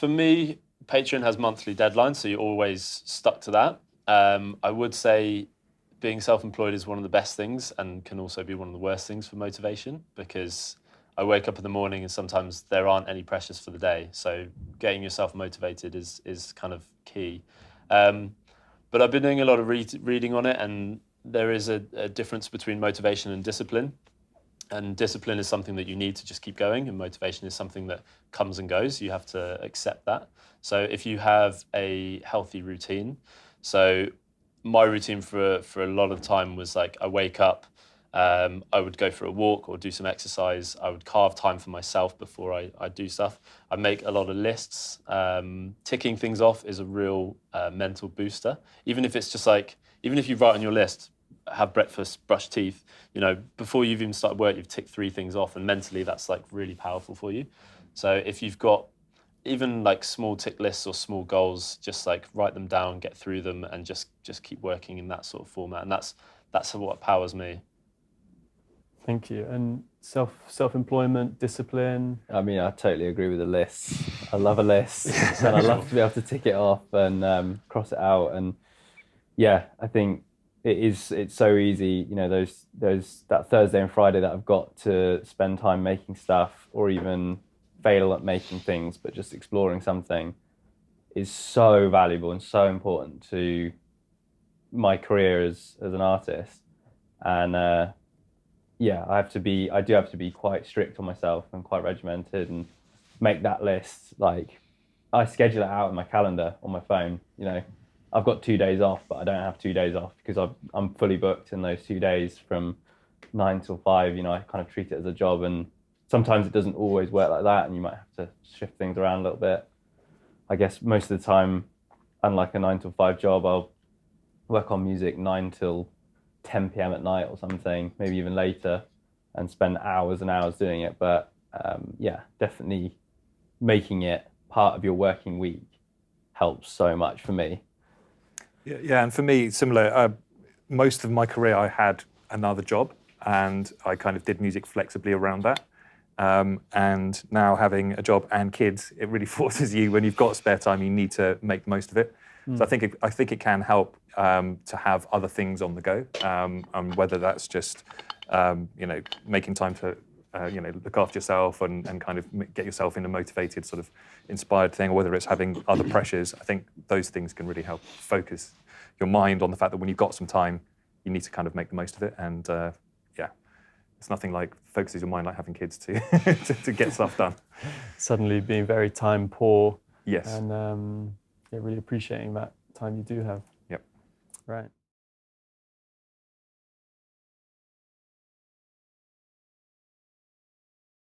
For me, Patreon has monthly deadlines, so you're always stuck to that. I would say being self-employed is one of the best things and can also be one of the worst things for motivation, because I wake up in the morning and sometimes there aren't any pressures for the day. So getting yourself motivated is kind of key. But I've been doing a lot of reading on it, and there is a difference between motivation and discipline. And discipline is something that you need to just keep going, and motivation is something that comes and goes. You have to accept that. So if you have a healthy routine, so my routine for a lot of time was like I wake up, I would go for a walk or do some exercise. I would carve time for myself before I do stuff. I make a lot of lists. Ticking things off is a real mental booster. Even if it's just like, even if you write on your list, have breakfast, brush teeth, before you've even started work, you've ticked 3 things off, and mentally that's like really powerful for you. So if you've got even like small tick lists or small goals, just like write them down, get through them, and just keep working in that sort of format. And that's what powers me. Thank you. And self-employment, discipline. I mean, I totally agree with the lists. I love a list, and I love to be able to tick it off and cross it out. And yeah, I think it's so easy. That Thursday and Friday that I've got to spend time making stuff, or even fail at making things, but just exploring something is so valuable and so important to my career as an artist. And yeah, I do have to be quite strict on myself and quite regimented and make that list. Like, I schedule it out in my calendar on my phone. I've got 2 days off, but I don't have 2 days off because I'm fully booked in those 2 days from 9 till 5. I kind of treat it as a job, and sometimes it doesn't always work like that, and you might have to shift things around a little bit. I guess most of the time, unlike a 9 till 5 job, I'll work on music 9 till 10 p.m. at night or something, maybe even later, and spend hours and hours doing it. But yeah, definitely making it part of your working week helps so much for me. Yeah, and for me, similar. Most of my career, I had another job, and I kind of did music flexibly around that. And now having a job and kids, it really forces you, when you've got spare time, you need to make the most of it. So I think it can help to have other things on the go, and whether that's just making time to look after yourself and kind of get yourself in a motivated, sort of inspired thing, or whether it's having other pressures. I think those things can really help focus your mind on the fact that when you've got some time, you need to kind of make the most of it. And yeah, it's nothing like focuses your mind like having kids to to get stuff done. Suddenly being very time poor. Yes. And really appreciating that time you do have. Yep. Right.